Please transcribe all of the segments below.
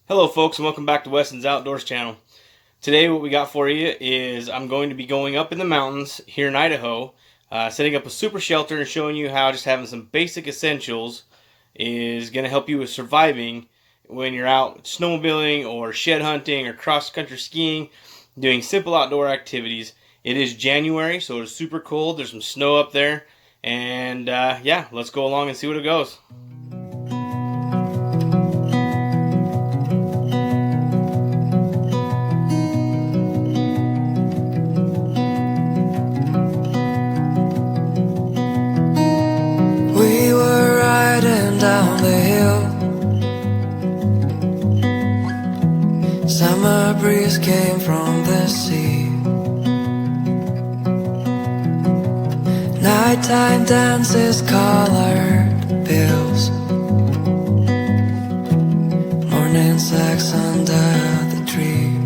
Hello folks, and welcome back to Weston's Outdoors channel. Today what we got for you is I'm going to be going up in the mountains here in Idaho, setting up a super shelter and showing you how just having some basic essentials is going to help you with surviving when you're out snowmobiling or shed hunting or cross-country skiing, doing simple outdoor activities. It is January, so it's super cold. There's some snow up there, and yeah, let's go along and see what it goes. We were riding down the hill. Summer breeze came from the sea. Nighttime dances, colored bills. Morning sex under the tree.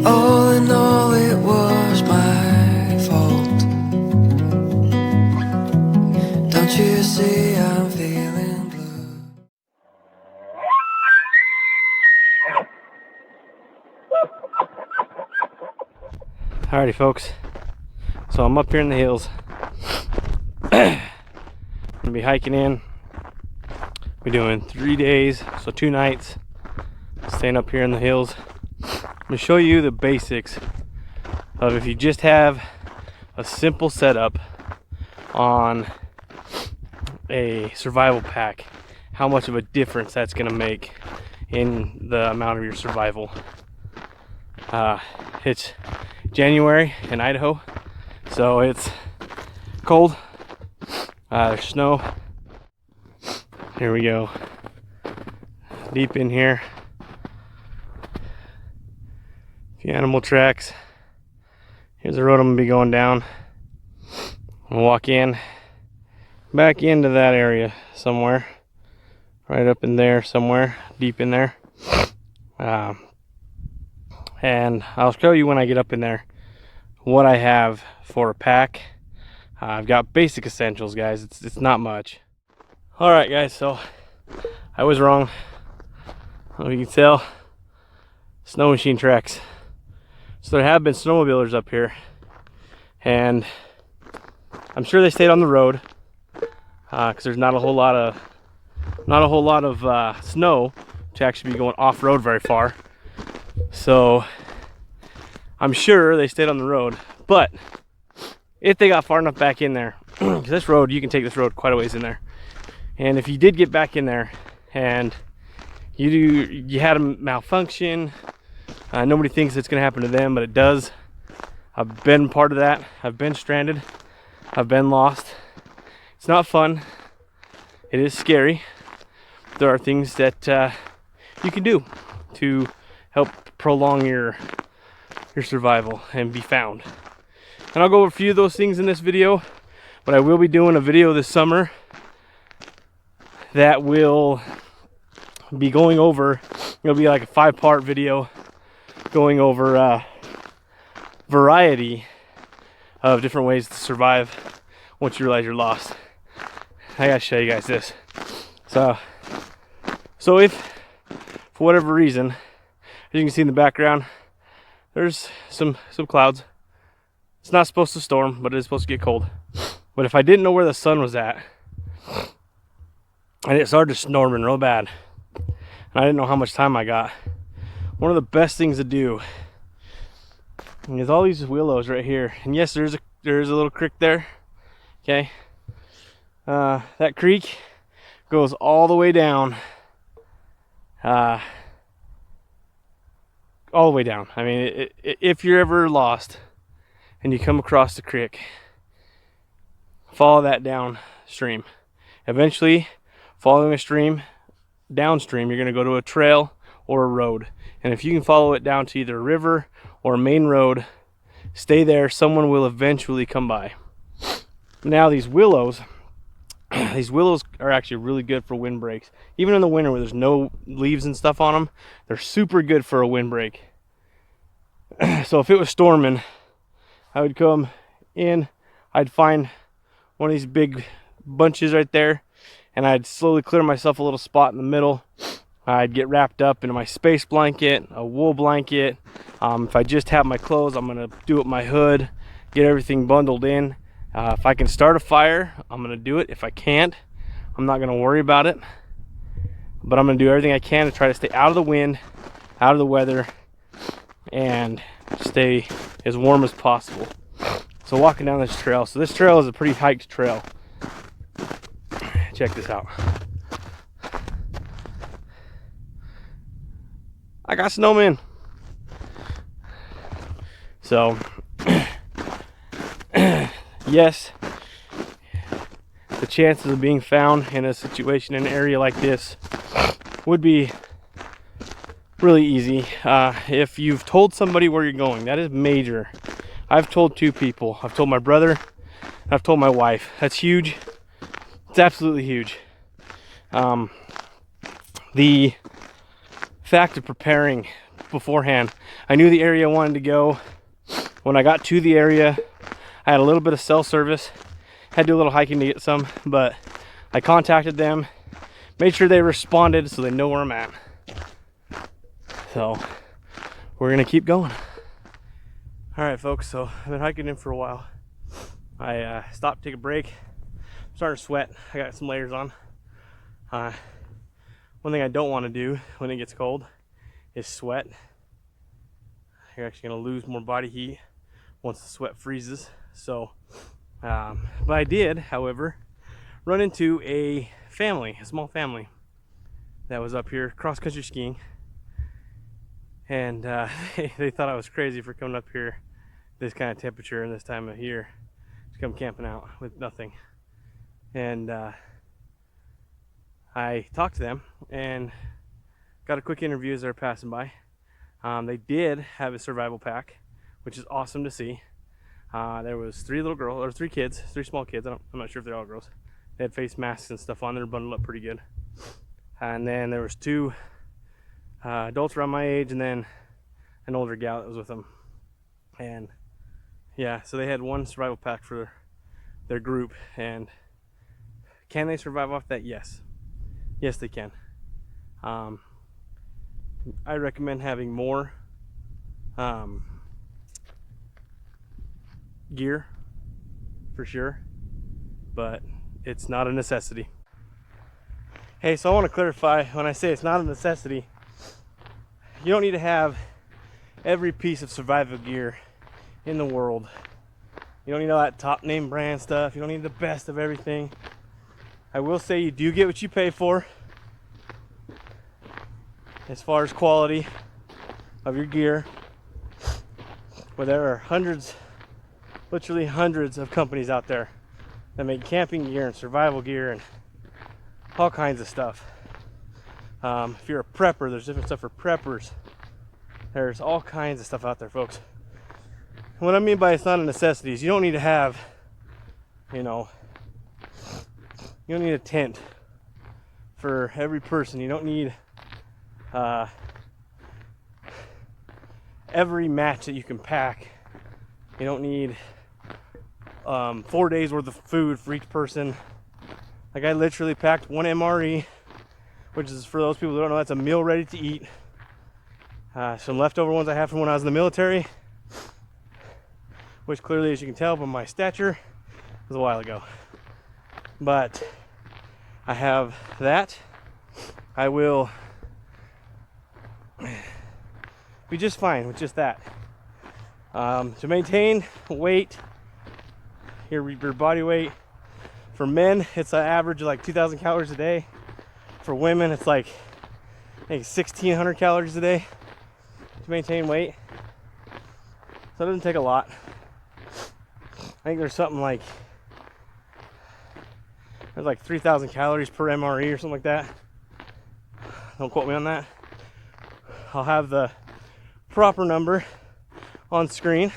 All in all, it was my fault. Don't you see I'm feeling blue? Alrighty folks, so I'm up here in the hills. I'm gonna be hiking in. We're doing 3 days, so 2 nights, staying up here in the hills. I'm gonna show you the basics of if you just have a simple setup on a survival pack, how much of a difference that's gonna make in the amount of your survival. It's January in Idaho, so it's cold. There's snow. Here we go, deep in here. A few animal tracks. Here's the road I'm gonna be going down. I'm gonna walk in, back into that area somewhere, right up in there somewhere, deep in there. And I'll show you when I get up in there what I have for a pack. I've got basic essentials, guys. It's not much. All right, guys. So I was wrong. You can tell, snow machine tracks. So there have been snowmobilers up here, and I'm sure they stayed on the road because there's not a whole lot of snow to actually be going off-road very far. So I'm sure they stayed on the road, but if they got far enough back in there, because this road, you can take this road quite a ways in there, and if you did get back in there and you had a malfunction, nobody thinks it's going to happen to them, but it does. I've been part of that. I've been stranded. I've been lost. It's not fun. It is scary. There are things that you can do to help prolong your survival and be found. And I'll go over a few of those things in this video, but I will be doing a video this summer that will be going over, it'll be like a 5-part video going over a variety of different ways to survive once you realize you're lost. I gotta show you guys this. So if for whatever reason, as you can see in the background, there's some clouds. It's not supposed to storm, but it is supposed to get cold. But if I didn't know where the sun was at, and it started storming real bad, and I didn't know how much time I got, one of the best things to do is all these willows right here. And yes, there's a little creek there. Okay, that creek goes all the way down. All the way down. I mean, if you're ever lost and you come across the creek, follow that downstream. Eventually, following a stream downstream, you're going to go to a trail or a road. And if you can follow it down to either a river or a main road, stay there. Someone will eventually come by. Now, these willows are actually really good for windbreaks. Even in the winter where there's no leaves and stuff on them, they're super good for a windbreak. So if it was storming, I would come in, I'd find one of these big bunches right there, and I'd slowly clear myself a little spot in the middle. I'd get wrapped up into my space blanket, a wool blanket. If I just have my clothes, I'm gonna do it my hood, get everything bundled in. If I can start a fire, I'm gonna do it. If I can't, I'm not gonna worry about it. But I'm gonna do everything I can to try to stay out of the wind, out of the weather, and stay as warm as possible. So walking down this trail, so this trail is a pretty hiked trail. Check this out. I got snowmen. So, yes, the chances of being found in a situation, in an area like this, would be really easy. If you've told somebody where you're going, that is major. I've told 2 people. I've told my brother, and I've told my wife. That's huge. It's absolutely huge. The fact of preparing beforehand, I knew the area I wanted to go. When I got to the area, I had a little bit of cell service. Had to do a little hiking to get some, but I contacted them, made sure they responded so they know where I'm at. So we're gonna keep going. All right, folks, so I've been hiking in for a while. I stopped to take a break. I'm starting to sweat. I got some layers on. One thing I don't want to do when it gets cold is sweat. You're actually going to lose more body heat once the sweat freezes. So, but I did, however, run into a family, a small family that was up here cross-country skiing. And they thought I was crazy for coming up here this kind of temperature and this time of year to come camping out with nothing. And I talked to them and got a quick interview as they were passing by. They did have a survival pack, which is awesome to see. There was 3 little girls, or 3 kids, 3 small kids. I'm not sure if they're all girls. They had face masks and stuff on. They were bundled up pretty good. And then there was 2 adults around my age, and then an older gal that was with them. And yeah, so they had 1 survival pack for their group. And can they survive off that? Yes. Yes, they can. I recommend having more gear for sure, but it's not a necessity. Hey, so I want to clarify, when I say it's not a necessity, you don't need to have every piece of survival gear in the world. You don't need all that top name brand stuff. You don't need the best of everything. I will say you do get what you pay for as far as quality of your gear. But there are hundreds, literally hundreds of companies out there that make camping gear and survival gear and all kinds of stuff. If you're a prepper, there's different stuff for preppers. There's all kinds of stuff out there, folks. What I mean by it's not a necessity is you don't need to have, you don't need a tent for every person. You don't need every match that you can pack. You don't need 4 days worth of food for each person. Like, I literally packed 1 MRE, which is, for those people who don't know, that's a meal ready to eat. Some leftover ones I have from when I was in the military, which clearly, as you can tell by my stature, was a while ago. But I have that. I will be just fine with just that. To maintain weight, your body weight, for men, it's an average of like 2,000 calories a day. For women, it's like, I think, 1,600 calories a day to maintain weight. So it doesn't take a lot. I think there's something like, there's like 3,000 calories per MRE or something like that. Don't quote me on that. I'll have the proper number on screen.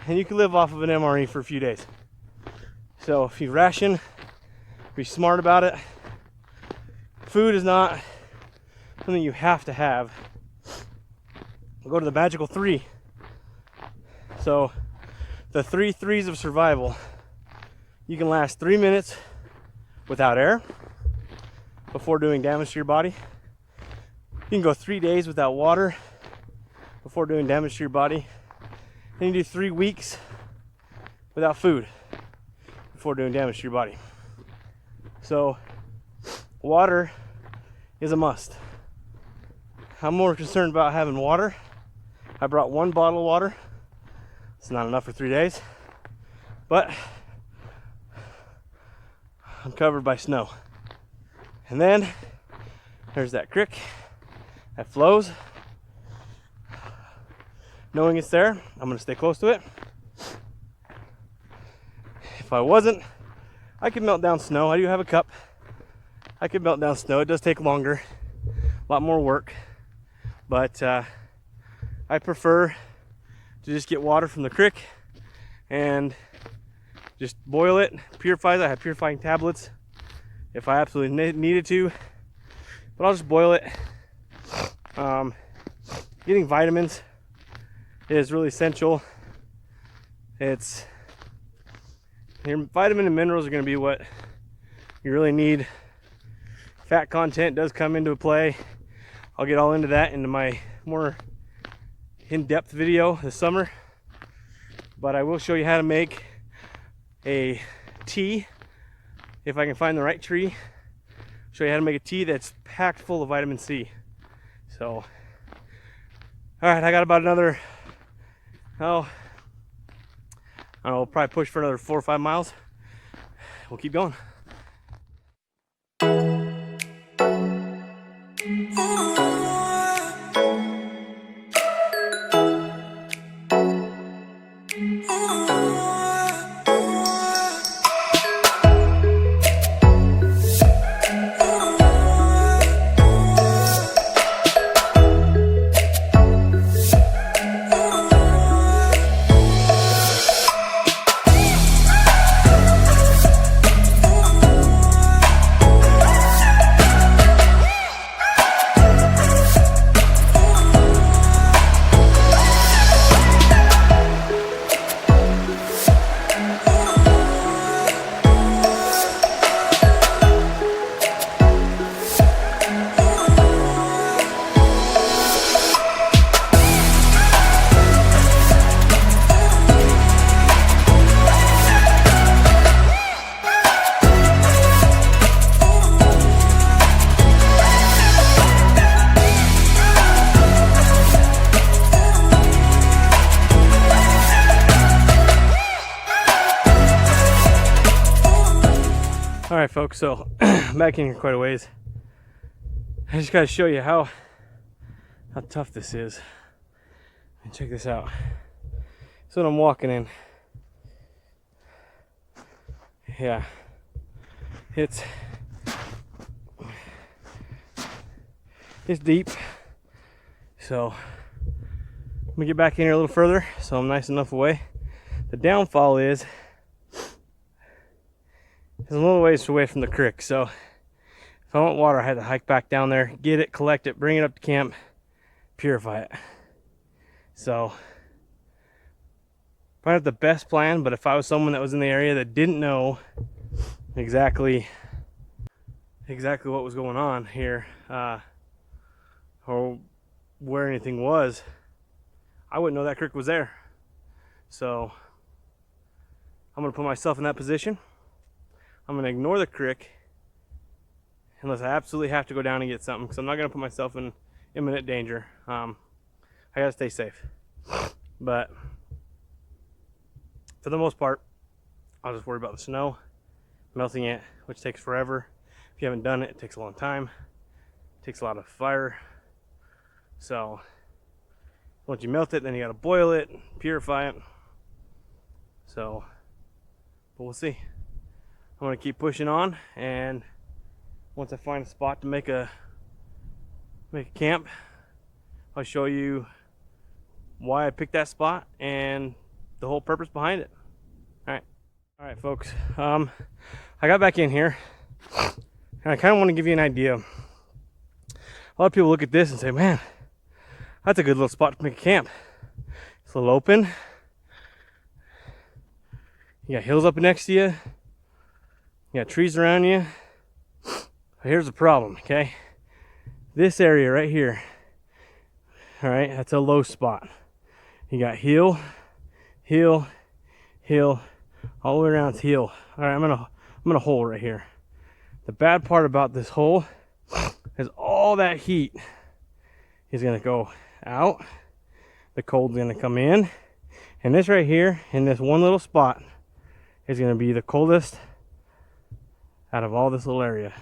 And you can live off of an MRE for a few days. So if you ration, be smart about it. Food is not something you have to have. We'll go to the magical 3. So the 3 threes of survival: You can last 3 minutes without air before doing damage to your body. You can go 3 days without water before doing damage to your body. Then you do 3 weeks without food before doing damage to your body. So water is a must. I'm more concerned about having water. I brought 1 bottle of water. It's not enough for 3 days, but I'm covered by snow. And then there's that creek that flows. Knowing it's there, I'm gonna stay close to it. If I wasn't, I could melt down snow. I do have a cup. I could melt down snow. It does take longer, a lot more work, but I prefer to just get water from the creek and just boil it, purifies it. I have purifying tablets if I absolutely needed to, but I'll just boil it. Getting vitamins is really essential. It's your vitamin and minerals are going to be what you really need. Fat content does come into play. I'll get all into that into my more in-depth video this summer, but I will show you how to make a tea if I can find the right tree. Show you how to make a tea that's packed full of vitamin C. So all right, I got about another, I don't know, we'll probably push for another 4 or 5 miles. We'll keep going. All right, folks, so I'm back in here quite a ways. I just got to show you how tough this is. And check this out. So what I'm walking in. Yeah, it's deep. So I'm gonna get back in here a little further so I'm nice enough away. The downfall is it's a little ways away from the creek, so if I want water, I had to hike back down there, get it, collect it, bring it up to camp, purify it. So probably not the best plan, but if I was someone that was in the area that didn't know exactly what was going on here, or where anything was, I wouldn't know that creek was there. So I'm gonna put myself in that position. I'm going to ignore the creek unless I absolutely have to go down and get something, because I'm not going to put myself in imminent danger. I got to stay safe. But for the most part, I'll just worry about the snow, melting it, which takes forever. If you haven't done it, it takes a long time. It takes a lot of fire. So once you melt it, then you got to boil it, purify it. So, but we'll see. I'm going to keep pushing on, and once I find a spot to make a camp, I'll show you why I picked that spot and the whole purpose behind it. All right, folks. I got back in here, and I kind of want to give you an idea. A lot of people look at this and say, "Man, that's a good little spot to make a camp. It's a little open. You got hills up next to you. You got trees around you. Here's the problem, okay? This area right here, all right, that's a low spot. You got hill, hill, hill, all the way around it's hill. All right, I'm gonna hole right here. The bad part about this hole is all that heat is gonna go out. The cold's gonna come in, and this right here in this one little spot is gonna be the coldest out of all this little area.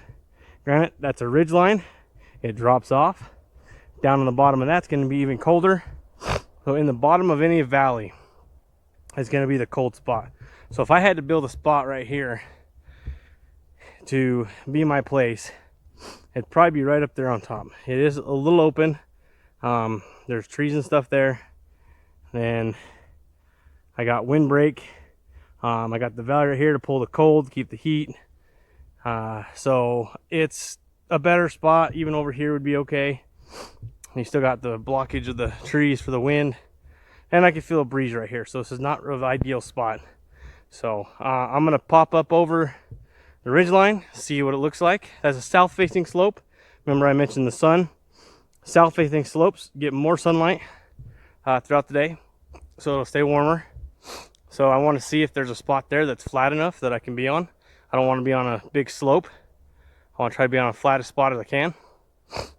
Granted, that's a ridge line. It drops off. Down on the bottom of that's gonna be even colder. So in the bottom of any valley is gonna be the cold spot. So if I had to build a spot right here to be my place, it'd probably be right up there on top. It is a little open. There's trees and stuff there. And I got windbreak. I got the valley right here to pull the cold, keep the heat. So it's a better spot. Even over here would be okay. You still got the blockage of the trees for the wind. And I can feel a breeze right here. So this is not an ideal spot. So I'm going to pop up over the ridge line, see what it looks like. That's a south facing slope. Remember I mentioned the sun. South facing slopes get more sunlight throughout the day, so it'll stay warmer. So I want to see if there's a spot there that's flat enough that I can be on. I don't want to be on a big slope. I want to try to be on a flattest spot as I can.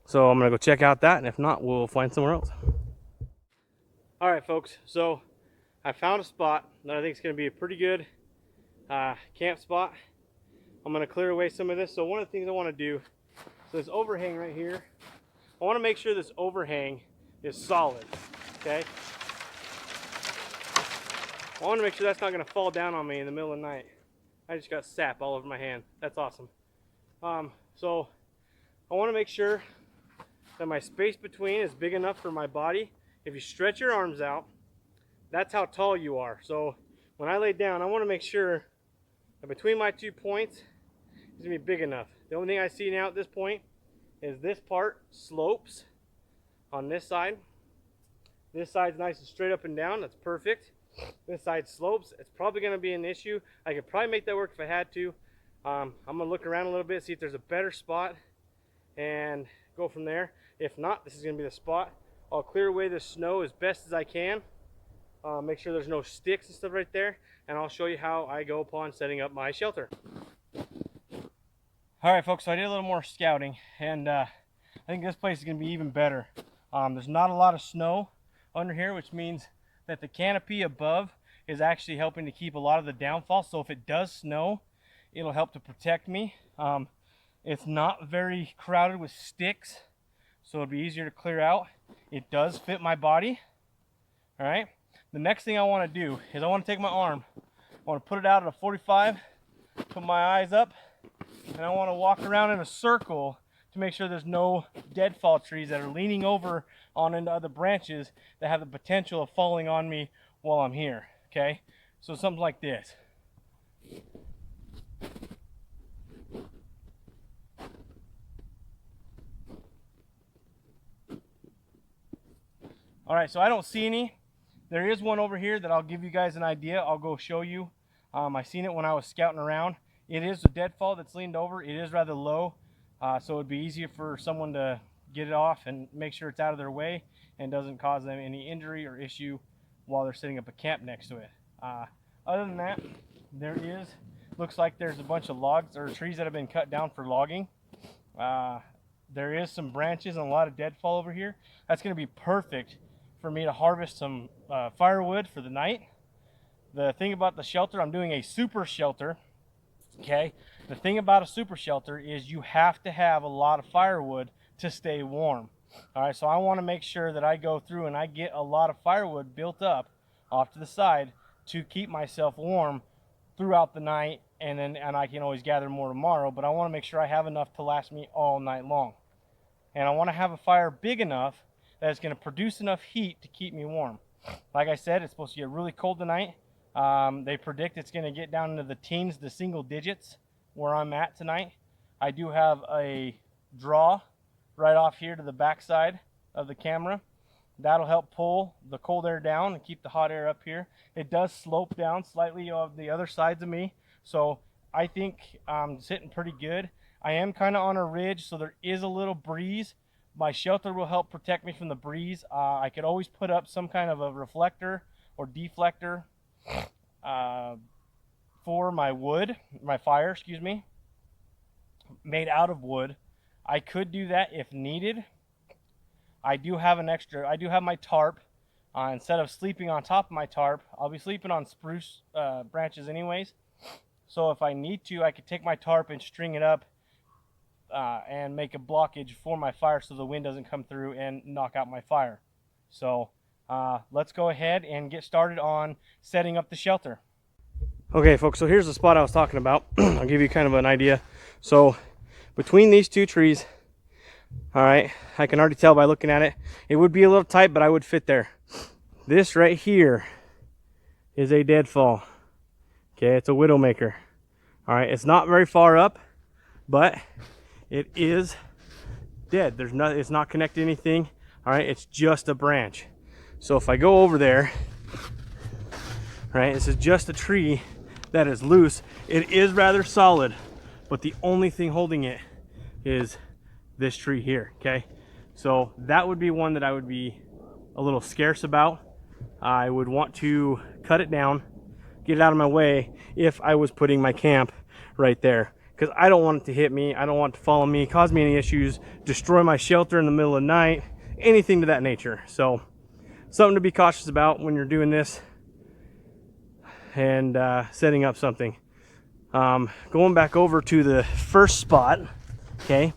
So I'm going to go check out that, and if not, we'll find somewhere else. All right, folks, so I found a spot that I think is going to be a pretty good camp spot. I'm going to clear away some of this. So one of the things I want to do, so this overhang right here, I want to make sure this overhang is solid, okay? I want to make sure that's not going to fall down on me in the middle of the night. I just got sap all over my hand. That's awesome. So I want to make sure that my space between is big enough for my body. If you stretch your arms out, that's how tall you are. So when I lay down, I want to make sure that between my 2 points is going to be big enough. The only thing I see now at this point is this part slopes on this side. This side's nice and straight up and down. That's perfect. This side slopes. It's probably going to be an issue. I could probably make that work if I had to. I'm going to look around a little bit, see if there's a better spot, and go from there. If not, this is going to be the spot. I'll clear away the snow as best as I can. Make sure there's no sticks and stuff right there, and I'll show you how I go upon setting up my shelter. All right, folks, so I did a little more scouting, and I think this place is going to be even better. There's not a lot of snow under here, which means that the canopy above is actually helping to keep a lot of the downfall. So if it does snow, it'll help to protect me. It's not very crowded with sticks, so it'll be easier to clear out. It does fit my body. All right. The next thing I want to do is I want to take my arm, I want to put it out at a 45, put my eyes up, and I want to walk around in a circle to make sure there's no deadfall trees that are leaning over on into other branches that have the potential of falling on me while I'm here, okay? So something like this. All right, so I don't see any. There is one over here that I'll give you guys an idea. I'll go show you. I seen it when I was scouting around. It is a deadfall that's leaned over. It is rather low, so it'd be easier for someone to get it off and make sure it's out of their way and doesn't cause them any injury or issue while they're setting up a camp next to it. Other than that, looks like there's a bunch of logs or trees that have been cut down for logging. There is some branches and a lot of deadfall over here. That's going to be perfect for me to harvest some firewood for the night. The thing about the shelter, I'm doing a super shelter. Okay, the thing about a super shelter is you have to have a lot of firewood to stay warm. All right, so I want to make sure that I go through and I get a lot of firewood built up off to the side to keep myself warm throughout the night, and I can always gather more tomorrow, but I want to make sure I have enough to last me all night long. And I want to have a fire big enough that it's going to produce enough heat to keep me warm. Like I said, it's supposed to get really cold tonight. They predict it's going to get down into the teens, the single digits where I'm at tonight. I do have a draw right off here to the back side of the camera. That'll help pull the cold air down and keep the hot air up here. It does slope down slightly on the other sides of me, so I think I'm sitting pretty good. I am kind of on a ridge, so there is a little breeze. My shelter will help protect me from the breeze. I could always put up some kind of a reflector or deflector for my fire, excuse me, made out of wood. I could do that if needed. I do have my tarp. Instead of sleeping on top of my tarp, I'll be sleeping on spruce branches anyways. So if I need to, I could take my tarp and string it up and make a blockage for my fire so the wind doesn't come through and knock out my fire. So let's go ahead and get started on setting up the shelter. Okay, folks, so here's the spot I was talking about. I'll give you kind of an idea. So between these two trees, all right, I can already tell by looking at it, it would be a little tight, but I would fit there. This right here is a deadfall. Okay, it's a widowmaker. All right, it's not very far up, but it is dead. It's not connected to anything. All right, it's just a branch. So if I go over there, right, this is just a tree that is loose. It is rather solid, but the only thing holding it is this tree here. Okay, so that would be one that I would be a little scarce about. I would want to cut it down, get it out of my way if I was putting my camp right there, because I don't want it to hit me. I don't want it to follow me, cause me any issues, destroy my shelter in the middle of the night, anything to that nature. So something to be cautious about when you're doing this and setting up something. Going back over to the first spot, okay,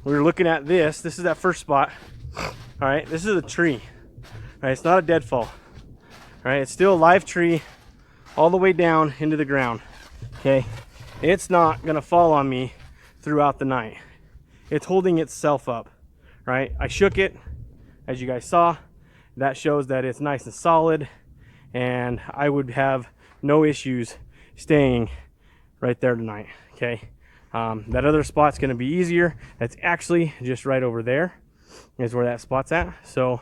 we were looking at this is that first spot. All right, this is a tree. All right, it's not a deadfall. All right, it's still a live tree all the way down into the ground. Okay, it's not gonna fall on me throughout the night. It's holding itself up. Right, I shook it, as you guys saw. That shows that it's nice and solid, and I would have no issues staying right there tonight. Okay, that other spot's gonna be easier. That's actually just right over there is where that spot's at. So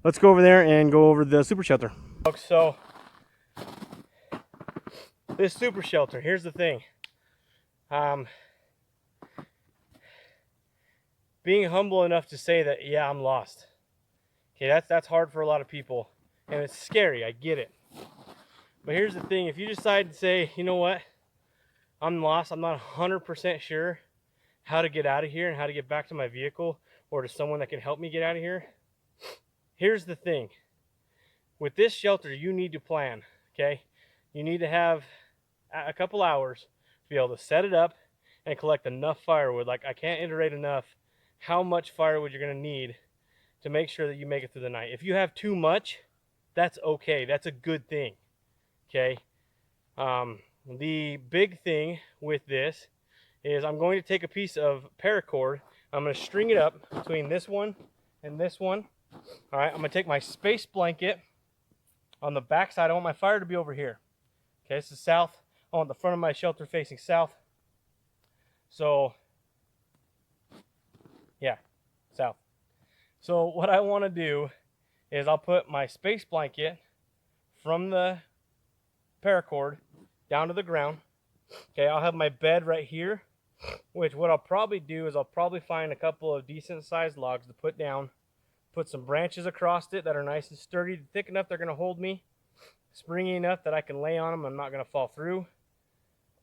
let's go over there and go over the super shelter. So this super shelter, here's the thing. Being humble enough to say that, yeah, I'm lost. Okay, that's hard for a lot of people, and it's scary, I get it. But here's the thing, if you decide to say, you know what, I'm lost, I'm not 100% sure how to get out of here and how to get back to my vehicle or to someone that can help me get out of here. Here's the thing. With this shelter, you need to plan, okay? You need to have a couple hours to be able to set it up and collect enough firewood. Like, I can't iterate enough how much firewood you're going to need to make sure that you make it through the night. If you have too much, that's okay. That's a good thing, okay? The big thing with this is I'm going to take a piece of paracord. I'm going to string it up between this one and this one. All right, I'm going to take my space blanket on the back side. I want my fire to be over here. Okay, this is south. I want the front of my shelter facing south. So, yeah, south. So what I want to do is I'll put my space blanket from the paracord down to the ground. Okay, I'll have my bed right here, which what I'll probably do is I'll probably find a couple of decent sized logs to put down, put some branches across it that are nice and sturdy, thick enough they're going to hold me, springy enough that I can lay on them, I'm not going to fall through.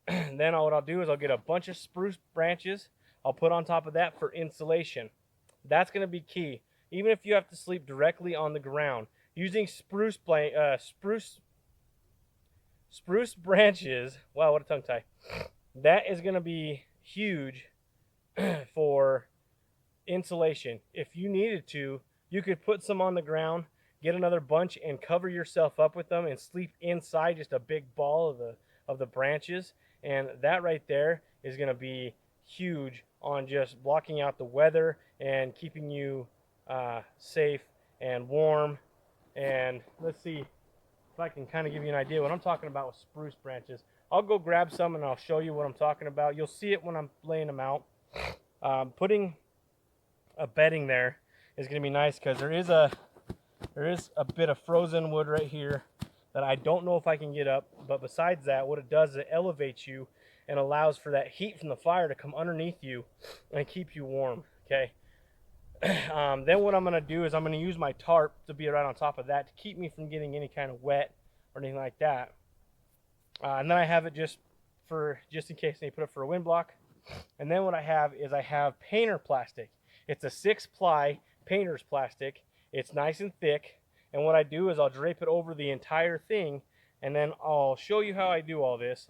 Then what I'll do is I'll get a bunch of spruce branches, I'll put on top of that for insulation. That's going to be key. Even if you have to sleep directly on the ground, using spruce branches, wow, what a tongue tie, that is going to be huge for insulation. If you needed to, you could put some on the ground, get another bunch and cover yourself up with them and sleep inside just a big ball of the branches, and that right there is going to be huge on just blocking out the weather and keeping you safe and warm. And let's see if I can kind of give you an idea what I'm talking about with spruce branches. I'll go grab some and I'll show you what I'm talking about. You'll see it when I'm laying them out. Putting a bedding there is going to be nice because there is a bit of frozen wood right here that I don't know if I can get up. But besides that, what it does is it elevates you and allows for that heat from the fire to come underneath you and keep you warm. Okay. Then what I'm going to do is I'm going to use my tarp to be right on top of that to keep me from getting any kind of wet or anything like that. And then I have it just in case they put it for a wind block. And then what I have is I have painter plastic. It's a 6-ply painter's plastic. It's nice and thick. And what I do is I'll drape it over the entire thing, and then I'll show you how I do all this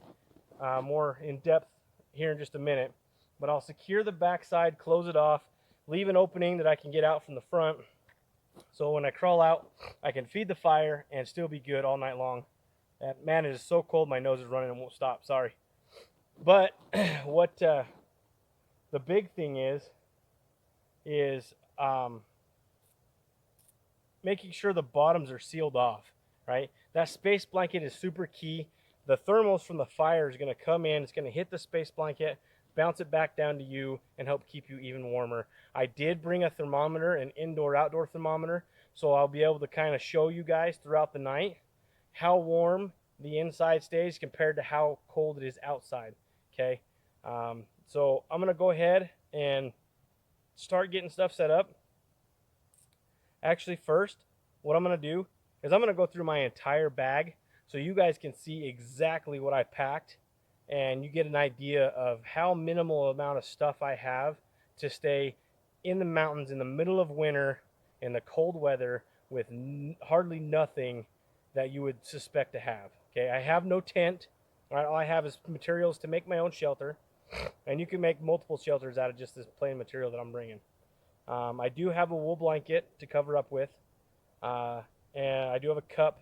more in depth here in just a minute. But I'll secure the backside, close it off, leave an opening that I can get out from the front. So when I crawl out, I can feed the fire and still be good all night long. Man, it is so cold, my nose is running and won't stop. Sorry. But what the big thing is making sure the bottoms are sealed off, right? That space blanket is super key. The thermals from the fire is going to come in. It's going to hit the space blanket, bounce it back down to you, and help keep you even warmer. I did bring a thermometer, an indoor-outdoor thermometer, so I'll be able to kind of show you guys throughout the night how warm the inside stays compared to how cold it is outside, okay? So I'm going to go ahead and start getting stuff set up. Actually, first, what I'm going to do is I'm going to go through my entire bag so you guys can see exactly what I packed and you get an idea of how minimal amount of stuff I have to stay in the mountains in the middle of winter in the cold weather with hardly nothing that you would suspect to have. Okay, I have no tent. All I have is materials to make my own shelter, and you can make multiple shelters out of just this plain material that I'm bringing. I do have a wool blanket to cover up with, and I do have a cup,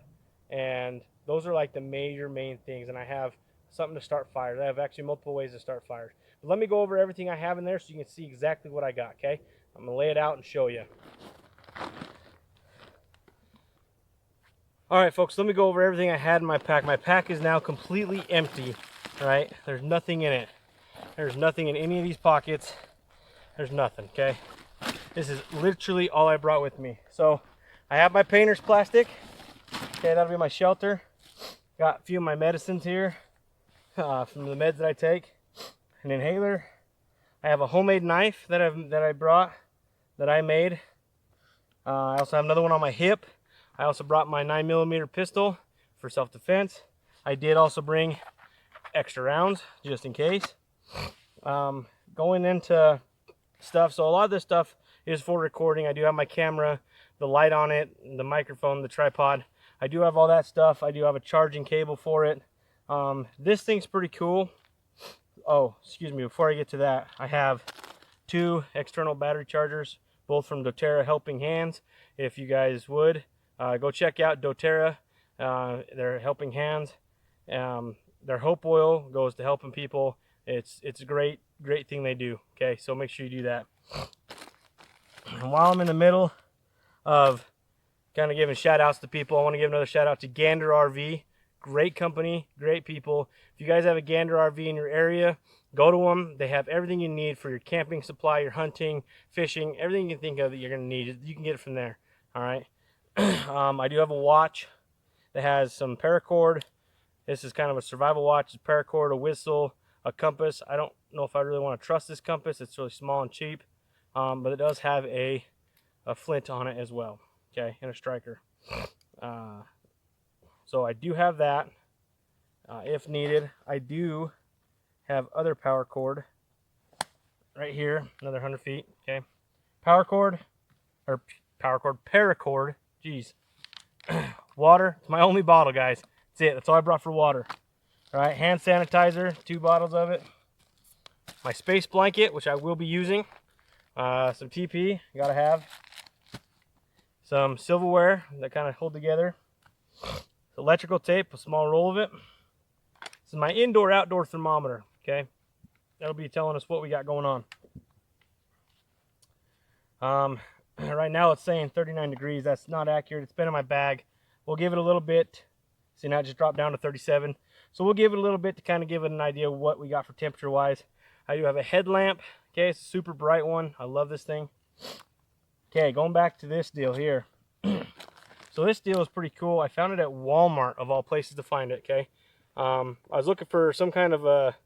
and those are like the main things. And I have something to start fires. I have actually multiple ways to start fires. But let me go over everything I have in there so you can see exactly what I got, okay? I'm going to lay it out and show you. All right, folks, let me go over everything I had in my pack. My pack is now completely empty, right? There's nothing in it. There's nothing in any of these pockets. There's nothing, okay? This is literally all I brought with me. So I have my painter's plastic. Okay, that'll be my shelter. Got a few of my medicines here from the meds that I take. An inhaler. I have a homemade knife that I brought, that I made. I also have another one on my hip. I also brought my 9mm pistol for self-defense. I did also bring extra rounds just in case. Going into stuff, so a lot of this stuff is for recording. I do have my camera, the light on it, the microphone, the tripod. I do have all that stuff. I do have a charging cable for it. This thing's pretty cool. Oh, excuse me, before I get to that, I have 2 external battery chargers, both from doTERRA Helping Hands. If you guys would, go check out doTERRA, their Helping Hands. Their Hope Oil goes to helping people. It's a great thing they do, okay? So make sure you do that. And while I'm in the middle of kind of giving shout outs to people, I want to give another shout out to Gander RV. Great company, great people. If you guys have a Gander RV in your area, go to them. They have everything you need for your camping supply, your hunting, fishing, everything you can think of that you're going to need. You can get it from there, all right? I do have a watch that has some paracord. This is kind of a survival watch. It's paracord, a whistle, a compass. I don't know if I really want to trust this compass. It's really small and cheap, but it does have a flint on it as well, okay, and a striker. So I do have that if needed. I do have other power cord right here, another 100 feet, okay. Paracord, geez. Water, it's my only bottle, guys. That's it, that's all I brought for water. All right, hand sanitizer, 2 bottles of it. My space blanket, which I will be using. Some TP, gotta have. Some silverware that kind of hold together. Electrical tape, a small roll of it. This is my indoor-outdoor thermometer, okay? That'll be telling us what we got going on. Right now it's saying 39 degrees. That's not accurate. It's been in my bag. We'll give it a little bit. See, now it just dropped down to 37. So we'll give it a little bit to kind of give it an idea of what we got for temperature-wise. I do have a headlamp. Okay, it's a super bright one. I love this thing. Okay, going back to this deal here. So this deal is pretty cool. I found it at Walmart, of all places to find it, okay? I was looking for some kind of a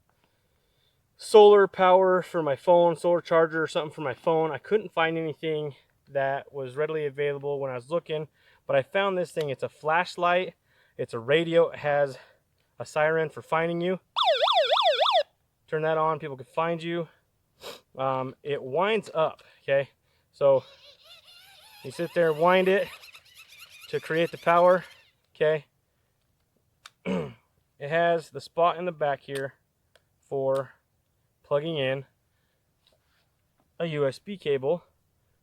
solar power for my phone, solar charger or something for my phone. I couldn't find anything that was readily available when I was looking, but I found this thing. It's a flashlight, it's a radio, it has a siren for finding you. Turn that on, people can find you. It winds up, okay? So you sit there and wind it to create the power, okay? It has the spot in the back here for plugging in a USB cable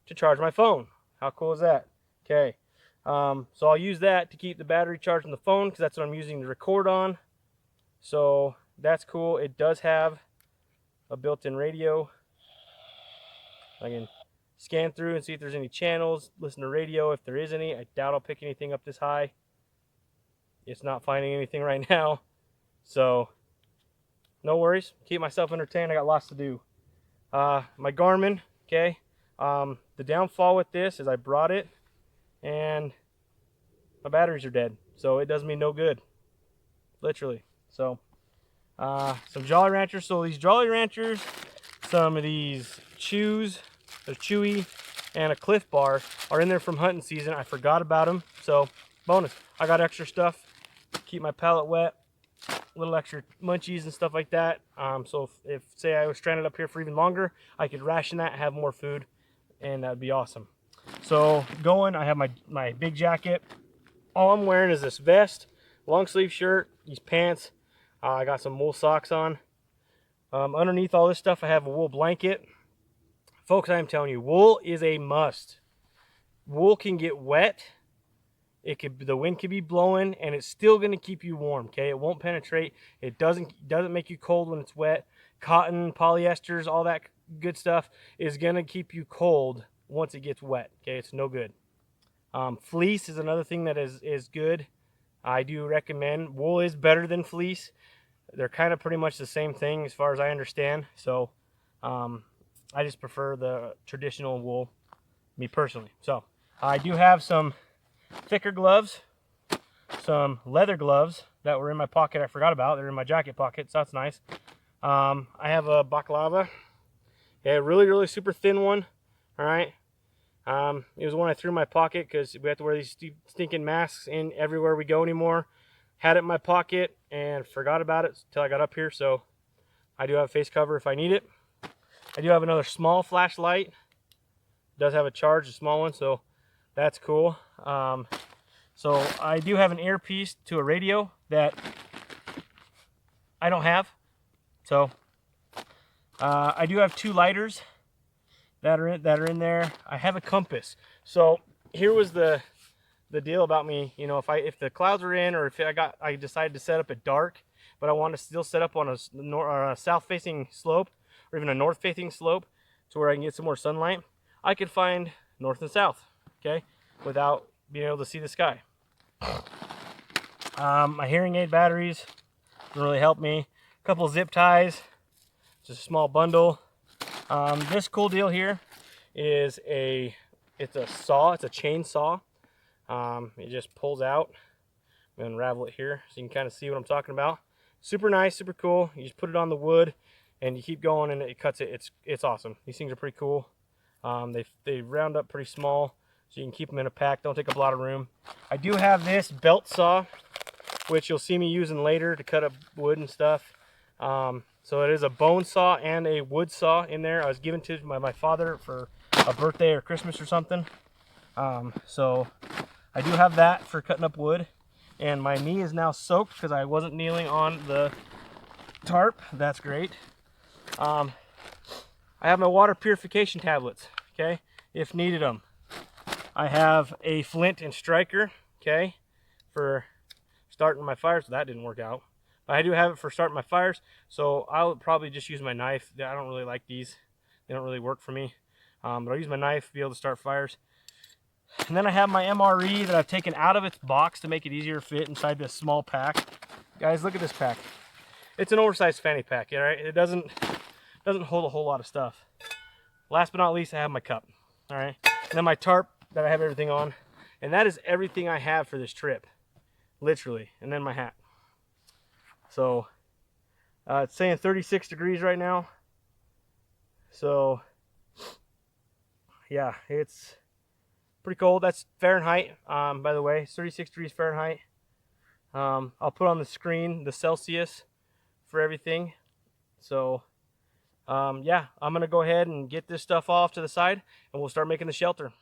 to charge my phone. How cool is that? Okay, so I'll use that to keep the battery charged on the phone because that's what I'm using to record on. So that's cool. It does have a built-in radio. I can scan through and see if there's any channels, listen to radio if there is any. I doubt I'll pick anything up this high. It's not finding anything right now, so no worries. Keep myself entertained. I got lots to do. My Garmin, okay. The downfall with this is I brought it and my batteries are dead, so it does me no good, literally. So some Jolly Ranchers. So these Jolly Ranchers, some of these chews, a Chewy and a Cliff Bar are in there from hunting season. I forgot about them, so bonus. I got extra stuff, keep my palate wet, little extra munchies and stuff like that. So if say I was stranded up here for even longer, I could ration that and have more food, and that'd be awesome. So going, I have my big jacket. All I'm wearing is this vest, long sleeve shirt, these pants. I got some wool socks on. Underneath all this stuff, I have a wool blanket. Folks, I am telling you, wool is a must. Wool can get wet. The wind could be blowing, and it's still going to keep you warm. Okay, it won't penetrate. It doesn't make you cold when it's wet. Cotton, polyesters, all that good stuff is going to keep you cold once it gets wet. Okay, it's no good. Fleece is another thing that is good. I do recommend. Wool is better than fleece. They're kind of pretty much the same thing as far as I understand. So I just prefer the traditional wool, me personally. So I do have some thicker gloves, some leather gloves that were in my pocket. I forgot about. They're in my jacket pocket, so that's nice. I have a baklava, a really super thin one. All right. It was one I threw in my pocket because we have to wear these stinking masks in everywhere we go anymore. Had it in my pocket and forgot about it until I got up here. So I do have a face cover if I need it. I do have another small flashlight. It does have a charge, a small one, so that's cool. So I do have an earpiece to a radio that I don't have. So I do have 2 lighters that are in there. I have a compass. So here was the deal about me. You know, if the clouds are in, or if I decided to set up at dark, but I want to still set up on a south-facing slope, or even a north-facing slope, to where I can get some more sunlight, I could find north and south. Okay, without being able to see the sky. My hearing aid batteries really help me. A couple zip ties, just a small bundle. This cool deal here is it's a saw. It's a chainsaw. It just pulls out. I'm gonna unravel it here so you can kind of see what I'm talking about. Super nice, super cool. You just put it on the wood and you keep going and it cuts it. It's awesome. These things are pretty cool. They round up pretty small, so you can keep them in a pack. Don't take up a lot of room. I do have this belt saw, which you'll see me using later to cut up wood and stuff. So it is a bone saw and a wood saw in there. I was given to my father for a birthday or Christmas or something. So I do have that for cutting up wood. And my knee is now soaked because I wasn't kneeling on the tarp. That's great. I have my water purification tablets, okay, if needed them. I have a flint and striker, okay, for starting my fires. That didn't work out. But I do have it for starting my fires, so I'll probably just use my knife. I don't really like these. They don't really work for me. But I'll use my knife to be able to start fires. And then I have my MRE that I've taken out of its box to make it easier to fit inside this small pack. Guys, look at this pack. It's an oversized fanny pack, all right? It doesn't hold a whole lot of stuff. Last but not least, I have my cup, all right? And then my tarp that I have everything on. And that is everything I have for this trip, literally. And then my hat. So It's saying 36 degrees right now. So yeah, it's pretty cold. That's Fahrenheit, by the way, 36 degrees Fahrenheit. I'll put on the screen the Celsius for everything. So yeah, I'm gonna go ahead and get this stuff off to the side, and we'll start making the shelter.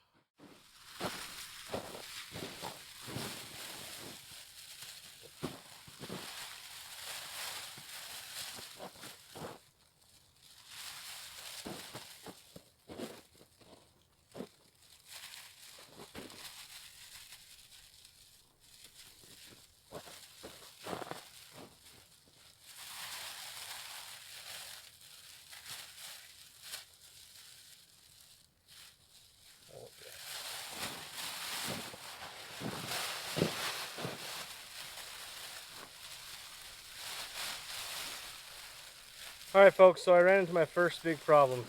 All right, folks, so I ran into my first big problem.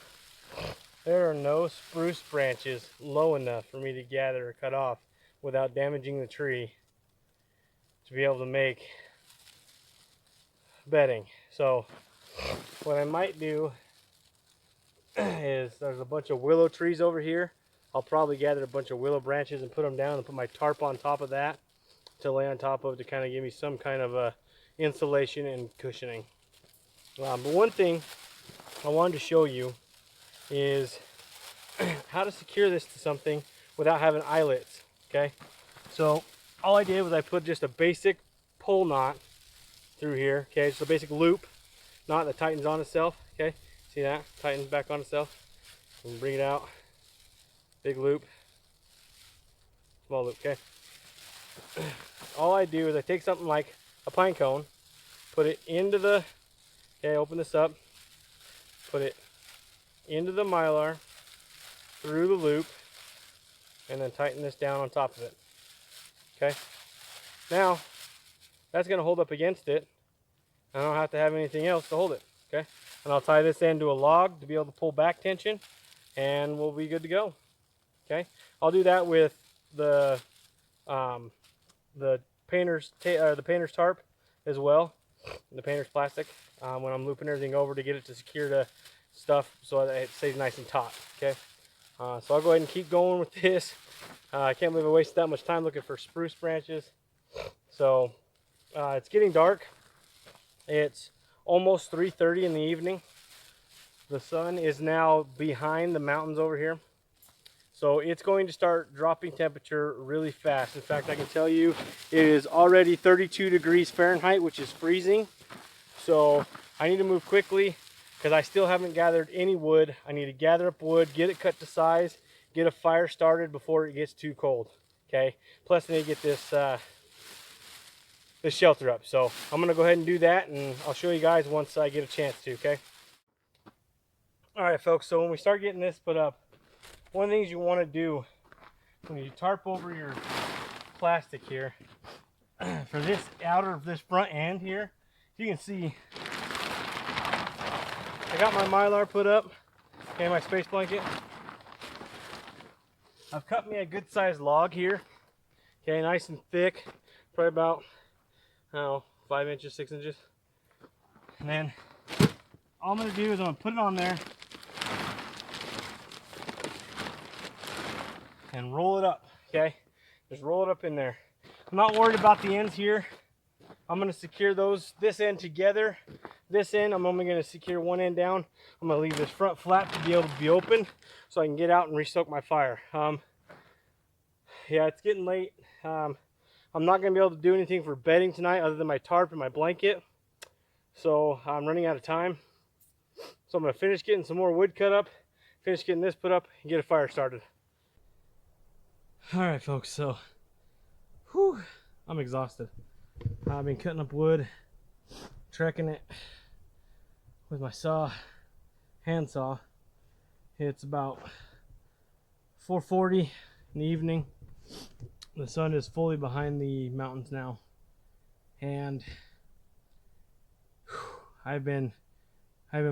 There are no spruce branches low enough for me to gather or cut off without damaging the tree to be able to make bedding. So what I might do is there's a bunch of willow trees over here. I'll probably gather a bunch of willow branches and put them down and put my tarp on top of that to lay on top of to kind of give me some kind of insulation and cushioning. But one thing I wanted to show you is how to secure this to something without having eyelets. Okay, so all I did was I put just a basic pole knot through here. Okay, just a basic loop knot that tightens on itself. Okay, see that? Tightens back on itself. And bring it out. Big loop, small loop. Okay, all I do is I take something like a pine cone, put it into the, okay, open this up, put it into the mylar, through the loop, and then tighten this down on top of it. Okay, now that's going to hold up against it. I don't have to have anything else to hold it. Okay, and I'll tie this end to a log to be able to pull back tension, and we'll be good to go. Okay, I'll do that with the painter's tarp as well, the painter's plastic, when I'm looping everything over to get it to secure to stuff so that it stays nice and taut. Okay, so I'll go ahead and keep going with this. I can't believe I wasted that much time looking for spruce branches. So it's getting dark. It's almost 3:30 in the evening. The sun is now behind the mountains over here. So it's going to start dropping temperature really fast. In fact, I can tell you it is already 32 degrees Fahrenheit, which is freezing. So I need to move quickly because I still haven't gathered any wood. I need to gather up wood, get it cut to size, get a fire started before it gets too cold. Okay. Plus, I need to get this shelter up. So I'm going to go ahead and do that, and I'll show you guys once I get a chance to. Okay. All right, folks. So when we start getting this put up, one of the things you want to do when you tarp over your plastic here, for this outer of this front end here, you can see I got my mylar put up, okay, my space blanket. I've cut me a good sized log here, okay, nice and thick, probably about, I don't know, 5 inches, 6 inches. And then all I'm going to do is I'm going to put it on there and roll it up. Okay, just roll it up in there. I'm not worried about the ends here. I'm going to secure this end together. This end, I'm only going to secure one end down. I'm going to leave this front flap to be able to be open so I can get out and restoke my fire. Yeah, it's getting late. I'm not going to be able to do anything for bedding tonight other than my tarp and my blanket. So I'm running out of time. So I'm going to finish getting some more wood cut up, finish getting this put up, and get a fire started. All right, folks, so I'm exhausted. I've been cutting up wood, trekking it with my hand saw. It's about 4:40 in the evening. The sun is fully behind the mountains now, and I've been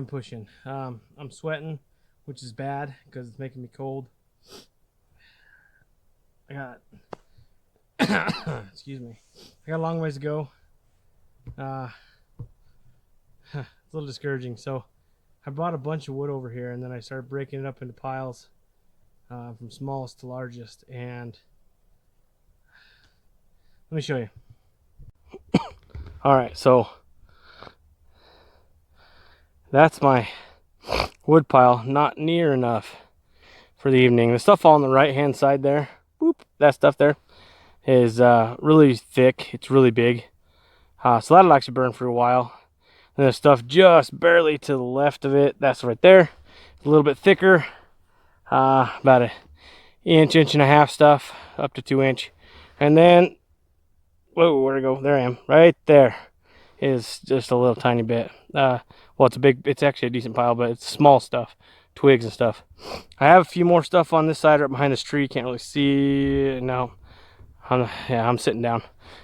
pushing. I'm sweating, which is bad because it's making me cold. I got excuse me. I got a long ways to go. It's a little discouraging. So I brought a bunch of wood over here, and then I started breaking it up into piles from smallest to largest. And let me show you. All right, so that's my wood pile. Not near enough for the evening. The stuff all on the right hand side there, boop, that stuff there is really thick. It's really big. So that'll actually burn for a while. And the stuff just barely to the left of it, that's right there. A little bit thicker, about an inch and a half stuff, up to 2 inch. And then, whoa, where'd I go? There I am, right there is just a little tiny bit. Well, it's actually a decent pile, but it's small stuff, twigs and stuff. I have a few more stuff on this side right behind this tree. Can't really see it now. I'm sitting down.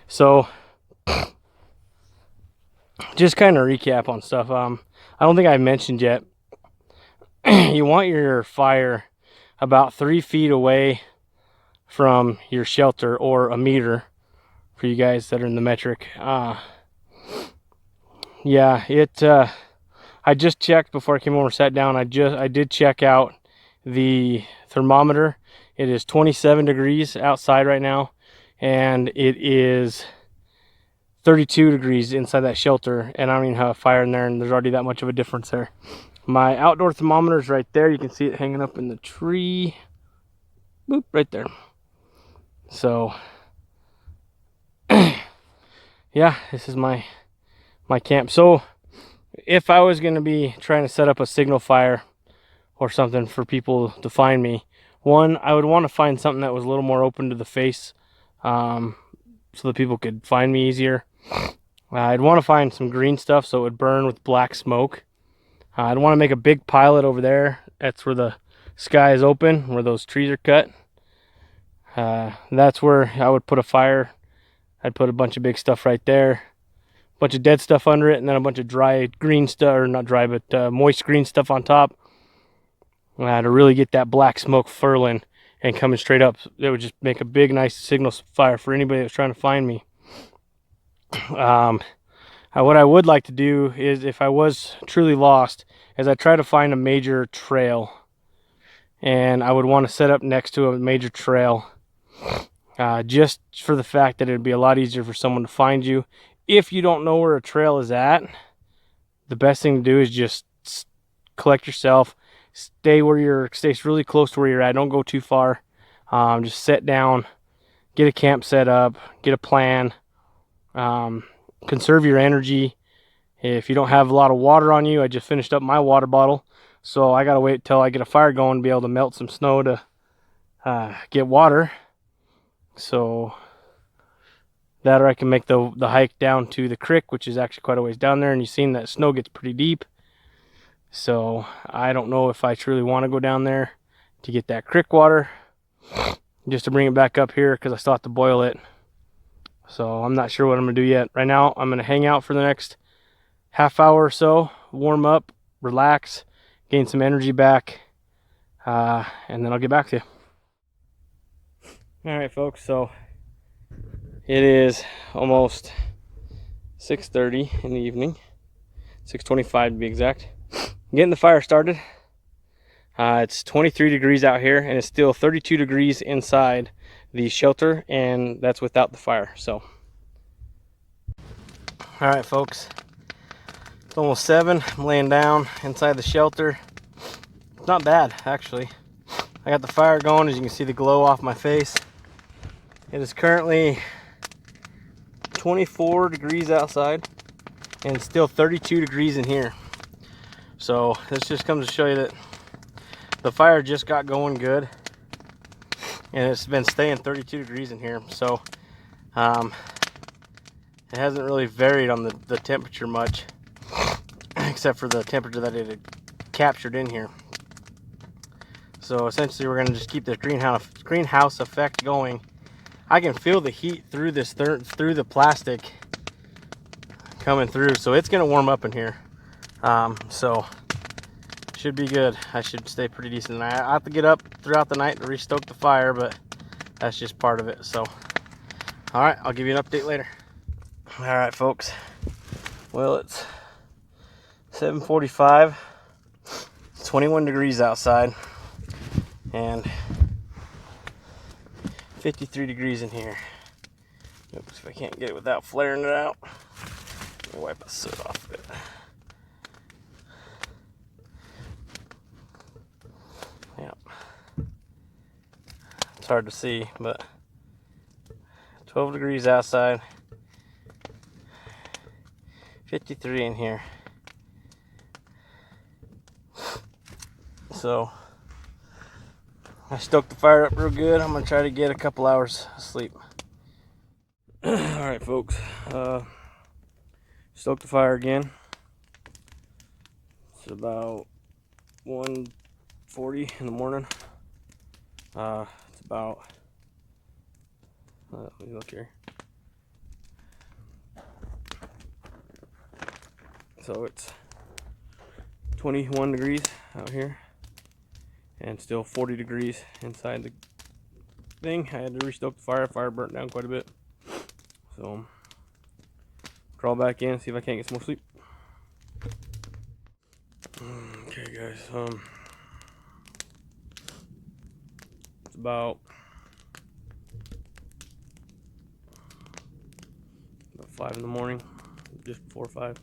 So just kind of recap on stuff. I don't think I mentioned yet. You want your fire about 3 feet away from your shelter, or a meter for you guys that are in the metric. Yeah, I just checked before I came over and sat down. I did check out the thermometer. It is 27 degrees outside right now, and it is 32 degrees inside that shelter, and I don't even have a fire in there, and there's already that much of a difference there. My outdoor thermometer is right there. You can see it hanging up in the tree. Boop, right there. So yeah, this is my camp. So if I was going to be trying to set up a signal fire or something for people to find me, one, I would want to find something that was a little more open to the face, so that people could find me easier. I'd want to find some green stuff so it would burn with black smoke. I'd want to make a big pilot over there. That's where the sky is open, where those trees are cut. That's where I would put a fire. I'd put a bunch of big stuff right there, a bunch of dead stuff under it, and then a bunch of dry green stuff, or not dry, but moist green stuff on top, to really get that black smoke furling and coming straight up. It would just make a big, nice signal fire for anybody that's trying to find me. What I would like to do is, if I was truly lost, is I'd try to find a major trail, and I would want to set up next to a major trail, just for the fact that it'd be a lot easier for someone to find you. If you don't know where a trail is at, the best thing to do is just collect yourself, stay really close to where you're at. Don't go too far. Just sit down, get a camp set up, get a plan, conserve your energy. If you don't have a lot of water on you, I just finished up my water bottle, so I gotta wait till I get a fire going to be able to melt some snow to get water. So that, or I can make the hike down to the creek, which is actually quite a ways down there, and you've seen that snow gets pretty deep. So I don't know if I truly want to go down there to get that creek water, just to bring it back up here, because I still have to boil it. So I'm not sure what I'm going to do yet. Right now, I'm going to hang out for the next half hour or so, warm up, relax, gain some energy back, and then I'll get back to you. All right, folks, so it is almost 6:30 in the evening, 6:25 to be exact. I'm getting the fire started. It's 23 degrees out here, and it's still 32 degrees inside the shelter, and that's without the fire. So all right, folks, it's almost 7. I'm laying down inside the shelter. It's not bad, actually. I got the fire going. As you can see, the glow off my face. It is currently 24 degrees outside, and still 32 degrees in here. So this just comes to show you that the fire just got going good, and it's been staying 32 degrees in here. So it hasn't really varied on the temperature much, except for the temperature that it had captured in here. So essentially, we're going to just keep this greenhouse effect going. I can feel the heat through this through the plastic coming through, so it's going to warm up in here. So should be good. I should stay pretty decent. I have to get up throughout the night to restoke the fire, but that's just part of it. So all right, I'll give you an update later. All right, folks, well, it's 7:45. It's 21 degrees outside and 53 degrees in here. Oops, if I can't get it without flaring it out. Let me wipe the soot off of it. Yep. It's hard to see, but 12 degrees outside, 53 in here. So I stoked the fire up real good. I'm gonna try to get a couple hours of sleep. All right, folks. Stoked the fire again. It's about 1:40 in the morning. It's about. Let me look here. So it's 21 degrees out here. And still 40 degrees inside the thing. I had to restoke the fire. Fire burnt down quite a bit. So, crawl back in, see if I can't get some more sleep. Okay, guys. It's about 5 in the morning, just before 5.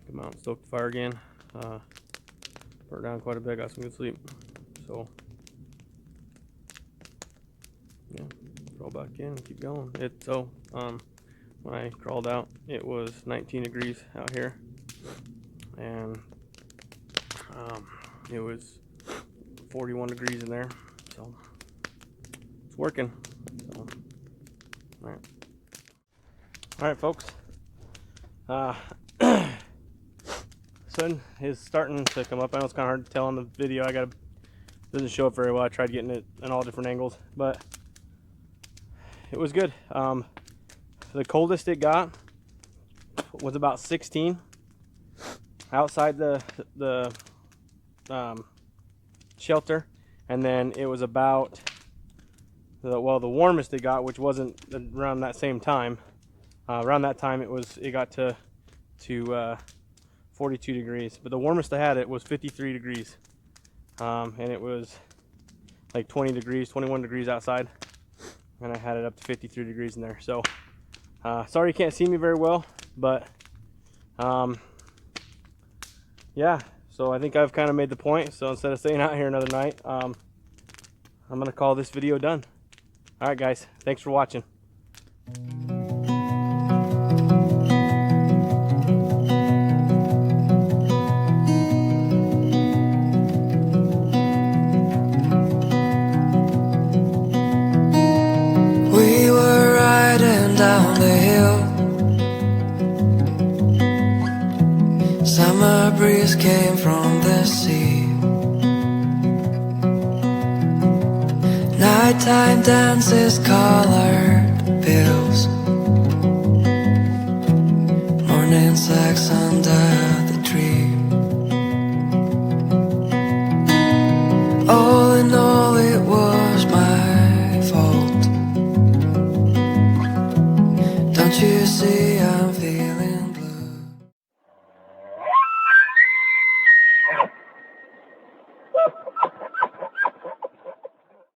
Come out and stoke the fire again. Burnt down quite a bit. Got some good sleep. So, yeah, crawl back in and keep going. When I crawled out, it was 19 degrees out here, and it was 41 degrees in there. So it's working. So, all right, folks. Sun is starting to come up. I know it's kind of hard to tell on the video. Doesn't show up very well. I tried getting it in all different angles, but it was good. The coldest it got was about 16 outside the shelter, and then it was about the warmest it got, which wasn't around that same time. Around that time, it got to 42 degrees, but the warmest I had it was 53 degrees, and it was like 21 degrees outside, and I had it up to 53 degrees in there. So sorry you can't see me very well, but yeah, so I think I've kind of made the point. So instead of staying out here another night, I'm gonna call this video done. All right, guys, thanks for watching. Down the hill, summer breeze came from the sea. Nighttime dances, colored pills, morning sex under the tree. All in all, it was my fault. Don't you see